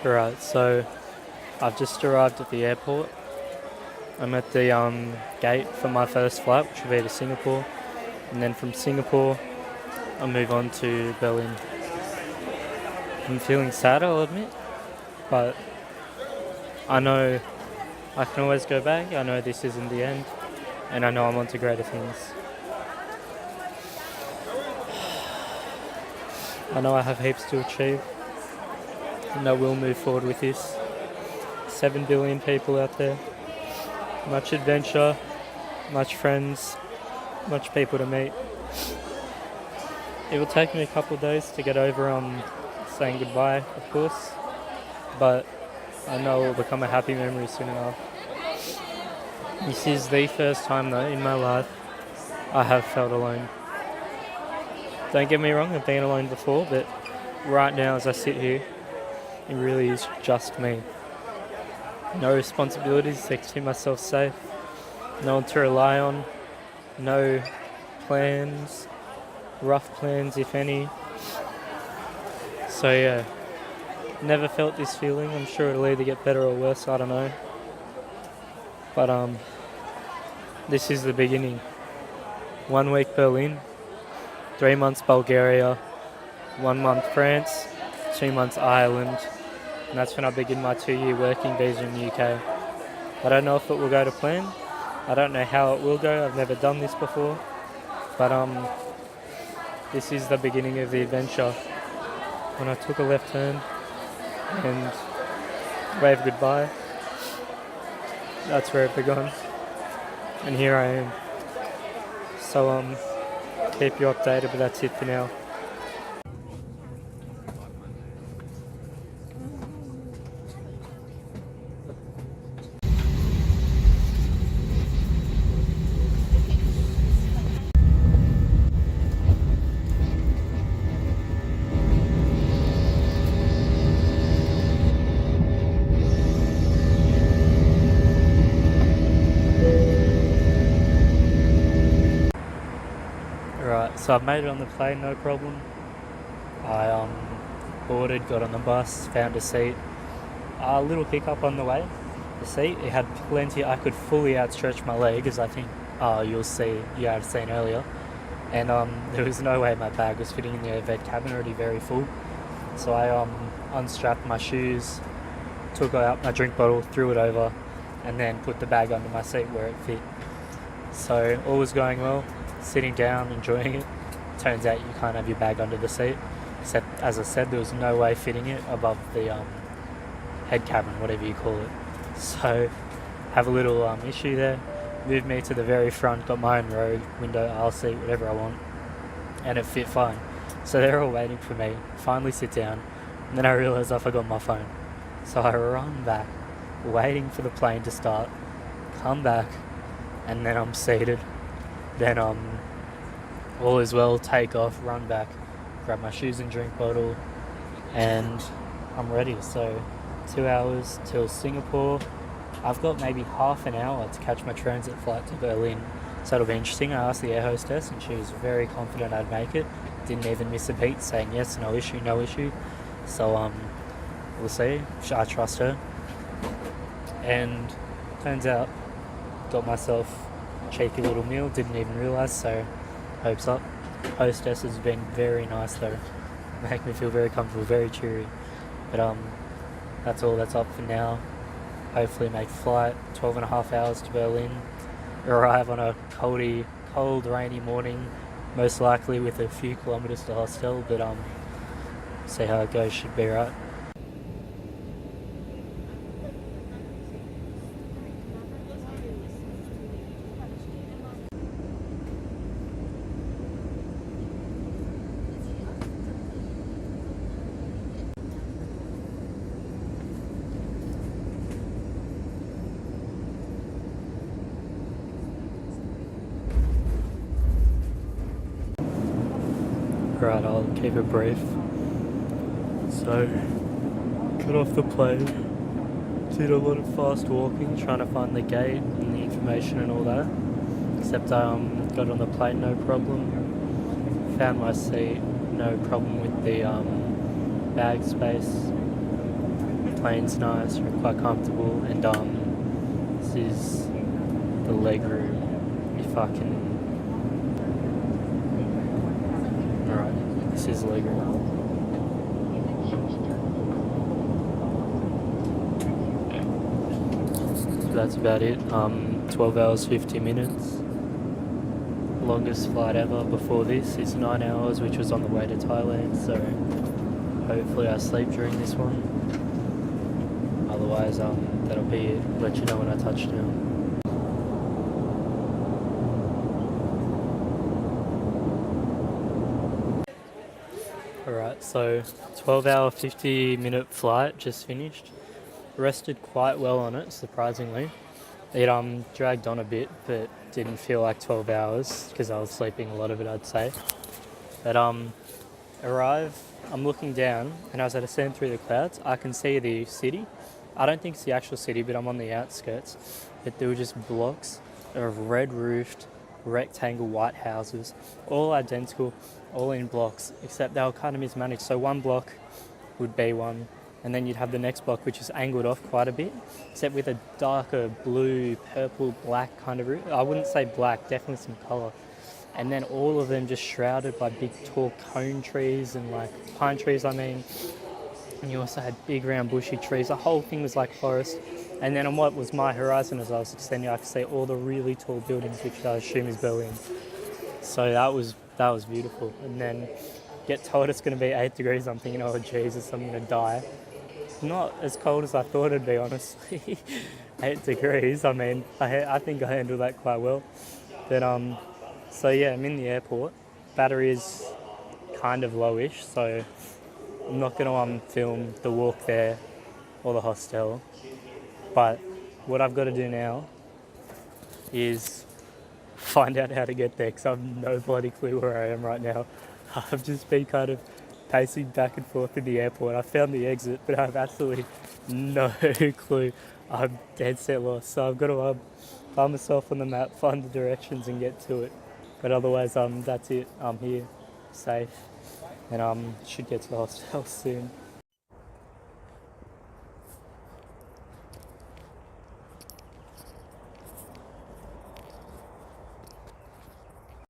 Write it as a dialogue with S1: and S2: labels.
S1: Right, so I've just arrived at the airport. I'm at the gate for my first flight, which will be to Singapore, and then from Singapore I'll move on to Berlin. I'm feeling sad, I'll admit, but I know I can always go back. I know this isn't the end, and I know I'm on to greater things. I know I have heaps to achieve, and I will move forward with this. 7 billion people out there, much adventure, much friends, much people to meet. It will take me a couple of days to get over saying goodbye, of course, but I know it will become a happy memory soon enough. This is the first time though in my life I have felt alone. Don't get me wrong, I've been alone before, but right now as I sit here, it really is just me. No responsibilities to keep myself safe, no one to rely on, no plans, rough plans if any. So yeah, never felt this feeling. I'm sure it'll either get better or worse, I don't know. But this is the beginning. 1 week Berlin, 3 months Bulgaria, 1 month France, 2 months Ireland, and that's when I begin my 2-year working visa in the UK. I don't know if it will go to plan. I don't know how it will go. I've never done this before, but this is the beginning of the adventure. When I took a left turn and waved goodbye, that's where it began, and here I am. So keep you updated, but that's it for now. Right, so I've made it on the plane, no problem. I boarded, got on the bus, found a seat. A little hiccup on the way. The seat, it had plenty. I could fully outstretch my leg, as I think you had seen earlier. And there was no way my bag was fitting in the overhead cabin, already very full. So I unstrapped my shoes, took out my drink bottle, threw it over, and then put the bag under my seat where it fit. So all was going well, sitting down, enjoying it. Turns out you can't have your bag under the seat. Except, as I said, there was no way fitting it above the head cabin, whatever you call it. So, have a little issue there. Moved me to the very front, got my own row, window, aisle seat, whatever I want, and it fit fine. So they're all waiting for me. Finally sit down, and then I realise I forgot my phone. So I run back, waiting for the plane to start, come back, and then I'm seated. Then all is well, take off, run back, grab my shoes and drink bottle, and I'm ready. So 2 hours till Singapore. I've got maybe half an hour to catch my transit flight to Berlin, so it'll be interesting. I asked the air hostess and she was very confident I'd make it. Didn't even miss a beat, saying yes, no issue, no issue. So we'll see. I trust her. And turns out, got myself a cheeky little meal, didn't even realise, so hopes up. Hostess has been very nice though, make me feel very comfortable, very cheery. But that's all that's up for now. Hopefully make flight, 12 and a half hours to Berlin. Arrive on a cold, rainy morning, most likely with a few kilometres to hostel, but see how it goes, should be right. Right, I'll keep it brief. So, got off the plane, did a lot of fast walking, trying to find the gate and the information and all that. Except I got on the plane, no problem. Found my seat, no problem with the bag space. plane's nice, we're quite comfortable, and this is the leg room. If I can. Alright, this is the leg room. So that's about it. 12 hours 50 minutes. Longest flight ever before this is 9 hours, which was on the way to Thailand, so hopefully I sleep during this one. Otherwise, that'll be it. Let you know when I touch down. Alright, so 12-hour 50-minute flight just finished. Rested quite well on it, surprisingly. It dragged on a bit, but didn't feel like 12 hours because I was sleeping a lot of it, I'd say. But arrive, I'm looking down, and as I descend through the clouds, I can see the city. I don't think it's the actual city, but I'm on the outskirts. But there were just blocks of red-roofed, rectangle white houses, all identical, all in blocks, except they were kind of mismanaged. So one block would be one, and then you'd have the next block which is angled off quite a bit, except with a darker blue, purple, black kind of roof. I wouldn't say black, definitely some colour. And then all of them just shrouded by big tall cone trees and like pine trees, I mean. And you also had big round bushy trees. The whole thing was like forest. And then on what was my horizon as I was extending, I could see all the really tall buildings, which I assume is Berlin. So that was beautiful. And then get told it's going to be 8 degrees. I'm thinking, oh Jesus, I'm going to die. Not as cold as I thought it'd be, honestly. 8 degrees. I mean, I think I handled that quite well. But so yeah, I'm in the airport. Battery is kind of lowish, so I'm not going to film the walk there or the hostel. But what I've got to do now is find out how to get there, because I have no bloody clue where I am right now. I've just been kind of pacing back and forth in the airport. I found the exit, but I have absolutely no clue. I'm dead set lost, so I've got to find myself on the map, find the directions and get to it. But otherwise, that's it. I'm here, safe, and should get to the hostel soon.